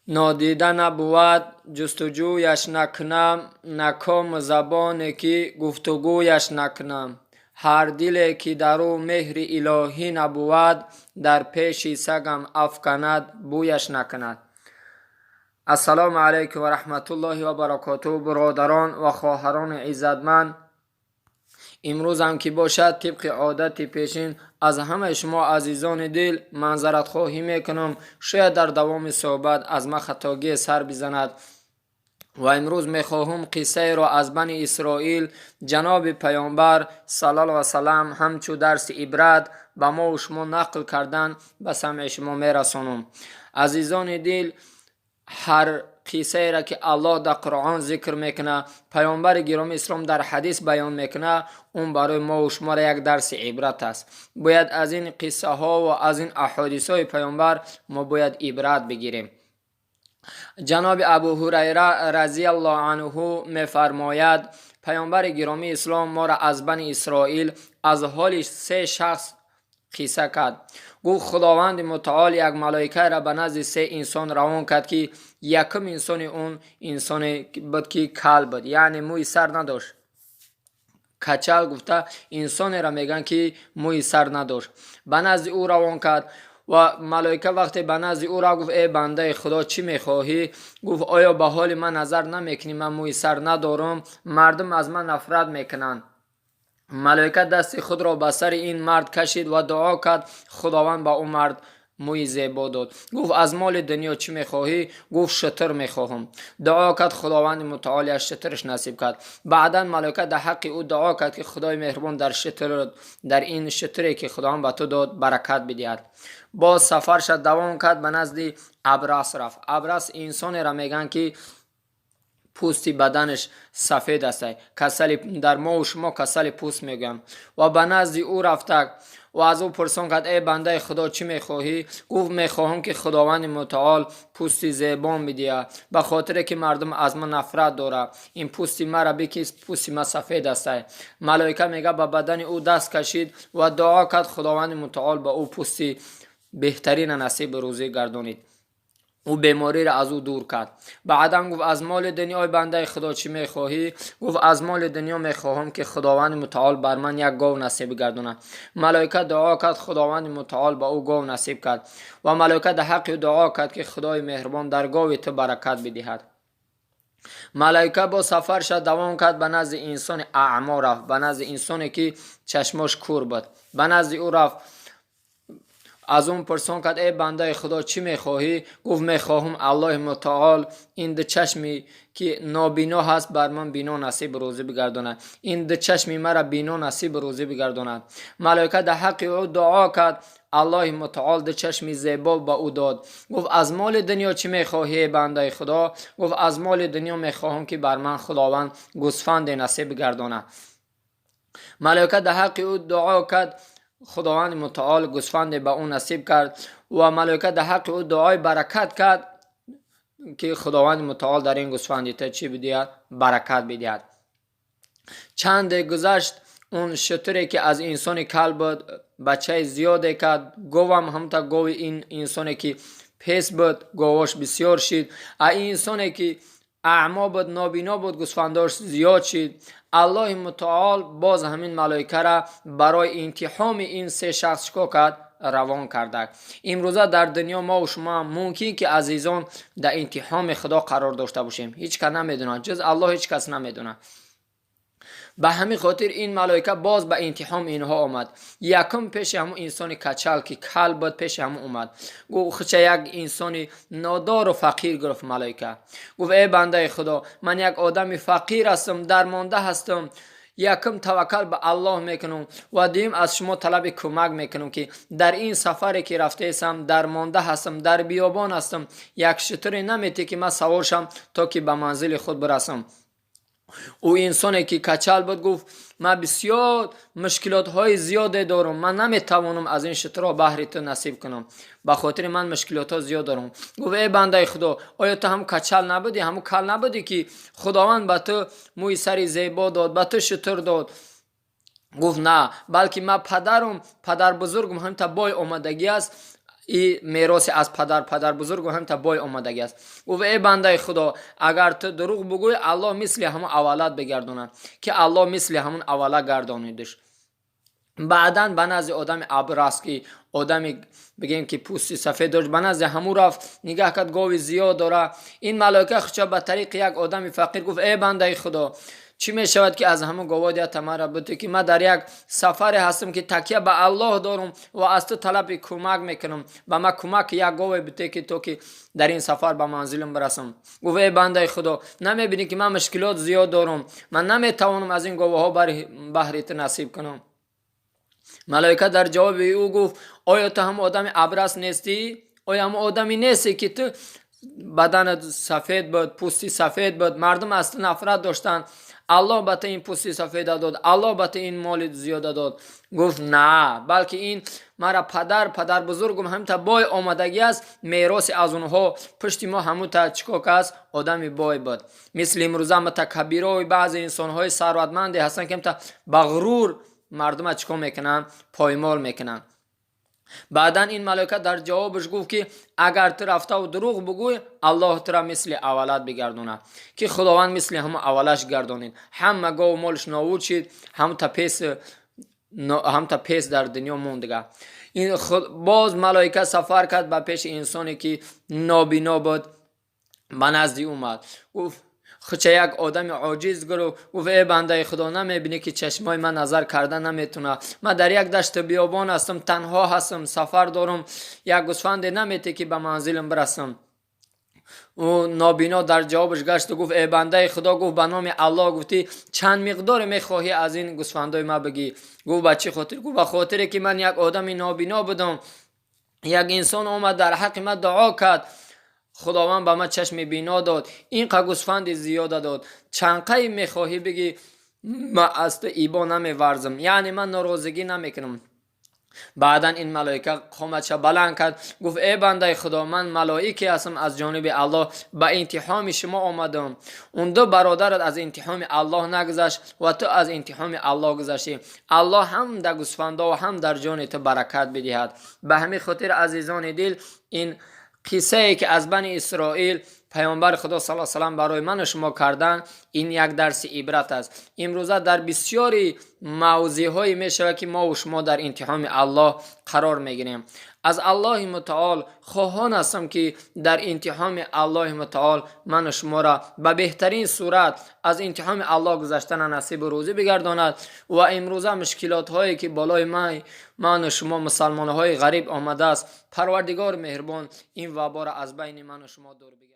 نادیده نبود جستجویش نکنم، نکام زبانی که گفتگویش نکنم. هر دلی که در او مهر الهی نبود، در پیش سگم افکند بویش نکند. السلام علیکم و رحمت الله و برکاته برادران و خواهران عزتمند. امروز هم که باشد طبق عادت پیشین از همه شما عزیزان دل معذرت خواهی میکنم، شاید در دوام صحبت از ما خطاگی سر بزند و امروز میخواهم قصه را از بنی اسرائیل جناب پیامبر صلی الله علیه و سلم همچو درس عبرت به ما و شما نقل کردن به سمع شما میرسانم. عزیزان دل، هر قصه را که الله در قرآن ذکر میکنه، پیامبر گرامی اسلام در حدیث بیان میکنه، اون برای ما و شما را یک درس عبرت است. باید از این قصه ها و از این احادیث های پیامبر ما باید عبرت بگیریم. جناب ابو هریره رضی الله عنه میفرماید پیامبر گرامی اسلام ما را از بنی اسرائیل از حال 3 شخص قصه کرد. گفت خداوند متعال یک ملائکه را به نزد 3 انسان روان کرد که یکم انسان اون انسان بود که کل بود، یعنی موی سر نداشت. کچل گفته انسان را میگن که موی سر نداشت. به نزد او روان کرد و ملائکه وقتی به نزد او را گفت ای بنده خدا چی میخواهی؟ گفت آیا به حال من نظر نمیکنی من موی سر ندارم؟ مردم از من نفرت میکنند. ملائکه دست خود را به سر این مرد کشید و دعا کرد. خداوند با اون مرد موی زیبا داد. گفت از مال دنیا چی میخواهی؟ گفت شتر میخواهم. دعا کرد، خداوند متعال از شترش نصیب کرد. بعدا ملائکه در حق او دعا کرد که خدای مهربان در این شتری که خداوند به تو داد برکت بدهد. با سفرش دوام کرد، به نزد ابرص رفت. ابرص انسان را میگن که پوستی بدنش سفید است، کسل در ما و شما کسل پوست میگن. و به نزد او رفته و از او پرسان کرد ای بنده خدا چی میخواهی؟ گفت میخواهم که خداوند متعال پوستی زیبان بدهد، به خاطر که مردم از من نفرت داره. این پوستی مرا بکش، پوستی ما سفید است. ملائکه میگه به بدن او دست کشید و دعا کرد خداوند متعال به او پوستی بهترین نصیب روزی گردانید. او بیماری را از او دور کرد. بعدا گفت از مال دنیا بنده خدا چی میخواهی؟ گفت از مال دنیا میخواهم که خداوند متعال بر من یک گاو نصیب گرداند. ملائکه دعا کرد، خداوند متعال با او گاو نصیب کرد و ملائکه در حق دعا کرد که خدای مهربان در گاو تو برکت بدهد. ملائکه با سفرش دوام کرد، به نزد انسان اعما رفت، به نزد انسانی که چشمش کور بود. به نزد او رفت، از اون پرسان کرد ای بنده خدا چی میخواهی؟ گفت میخواهم الله متعال این 2 چشمی که نابینا هست بر من بینا نصیب روزی بگرداند، این 2 چشمی مرا بینا نصیب روزی بگرداند. ملائکه در حق او دعا کرد، الله متعال 2 چشمی زیبا به او داد. گفت از مال دنیا چی میخواهی بنده خدا؟ گفت از مال دنیا میخواهم که بر من خداوند گوسفند نصیب گرداند. ملائکه در حق او دعا کرد، خداوند متعال گوسفند به اون نصیب کرد و ملائکه در حق او دعای برکت کرد که خداوند متعال در این گوسفند تا چی بدهد؟ برکت بدهد. چند گذشت، اون شتری که از انسان کل بود بچه زیاده کرد. گوام هم تا گوی این انسانی که پیس بود گواش بسیار شد. این انسانی که اعما بود نابینا بود گوسفنداش زیاد شد. الله متعال باز همین ملائکه را برای امتحان این 3 شخص کرد روان کرده. امروزه در دنیا ما و شما ممکن که عزیزان در امتحان خدا قرار داشته باشیم. هیچ کس نمیدونه، جز الله هیچ کس نمیدونه. به همین خاطر این ملائکه باز به امتحان اینها آمد. یکم پیش همون انسان کچل که کل بود پیش همون اومد. گفت خچه یک انسان نادار و فقیر گرفت ملائکه. گفت ای بنده خدا من یک آدم فقیر هستم، درمانده هستم، یکم توکل به الله میکنم و دیم از شما طلب کمک میکنم که در این سفری که رفته هستم درمانده هستم، در بیابان هستم، یک شتری نمیته که من سوار شم تا که به منزل خود برسم. او انسانی که کچل بود گفت من بسیار مشکلات های زیاده دارم، من نمیتوانم از این شترها بهر تو نصیب کنم، به خاطر من مشکلات ها زیاد دارم. گفت ای بنده خدا آیا تو هم کچل نبودی، هم کل نبودی که خداوند به تو موی سری زیبا داد، به تو شتر داد، گفت نه، بلکه من پدر بزرگم هم تا بای آمدگی است، این میراث از پدر بزرگم هم تا بای آمدگی است. گفت ای بنده خدا، اگر تو دروغ بگوی الله مثل همون اولاد بگرداند، که الله مثل همون اولاد گردانیدش. بعداً به نزد آدم ابرس که آدمی بگیم که پوستی سفید داشت، به نزد همون رفت، نگاه کرد گاوی زیاد داره. این ملائکه خودش به طریق یک آدم فقیر گفت ای بنده خدا، چی می شود که از همون گاوا مرا بده که من در یک سفر هستم که تکیه به الله دارم و از تو طلب کمک میکنم، به من کمک یک گاوی بده که تو که در این سفر به منزلم برسم. گفت ای بنده خدا، نمیبینی که من مشکلات زیاد دارم، من نمیتوانم از این گاوها بهره نصیب کنم. ملائکه در جواب او گفت آیا تو هم آدم ابرس نیستی؟ آیا هم آدمی نیستی که تو بدن سفید بود، پوستی سفید بود، مردم از تو نفرت داشتن، الله به تو این پوستی سفید داد، الله به تو این مال زیاد داد؟ گفت نه، بلکه این مرا پدر بزرگم هم تا بای آمدگی است، میراث از اونها پشت ما همون تا چکاک است، آدم بای بود. مثل امروزه متکبرای بعضی انسانهای ثروتمند هستن که هم تا بغرور مردم چیکار میکنن؟ پایمال میکنن. بعدا این ملائکه در جوابش گفت که اگر تو رفته و دروغ بگوی الله تو را مثل اولاد بگردونه، که خداوند مثل همه اولش گردانید، همه گاو مالش نابود شد، هم تا پیس در دنیا موندگه. این باز ملائکه سفر کرد به پیش انسانی که نابینا بود، به نزدی اومد، گفت خودش یک آدم عاجز گفت ای بنده خدا، نمیبینی که چشمای من نظر کرده نمیتونه، من در یک دشت بیابان هستم، تنها هستم، سفر دارم، یک گوسفند نمیته که به منزلم برسم. او نابینا در جوابش گشت و گفت ای بنده خدا، گفت به نام الله گفتی چند مقدار میخواهی از این گوسفندای ما بگی؟ گفت به چه خاطر؟ گفت به خاطر که من یک آدم نابینا بودم، یک انسان اومد در حق من دعا کرد، خداوند به من چشم بینا داد، این گوسفند زیاده داد، چند قی میخواهی بگی؟ من از تو ایبا نمیورزم، یعنی من ناراضگی نمیکنم. بعدا این ملائکه قامتش بلند کرد، گفت ای بنده خدا، من ملائکه هستم از جانب الله، به انتحام شما آمدم. اون دو برادرت از انتحام الله نگذشت و تو از انتحام الله گذشتی، الله هم در گوسفندا و هم در جان تو برکت بدهد. به همین خاطر عزیزان دل، این قصه ای که از بنی اسرائیل پیامبر خدا صلی الله علیه و برای من و شما کردن، این یک درس عبرت است. امروزه در بسیاری موضوع های می شود که ما و شما در انتحام الله قرار می گیریم. از الله متعال خواهان هستم که در انتحام الله متعال من و شما را به بهترین صورت از انتحام الله گذشتن نصیب و روزی بگرداند و امروزه مشکلات هایی که بالای من و شما مسلمان های غریب آمده است، پروردگار مهربان این وبا را از بین من و شما دور بگرداند.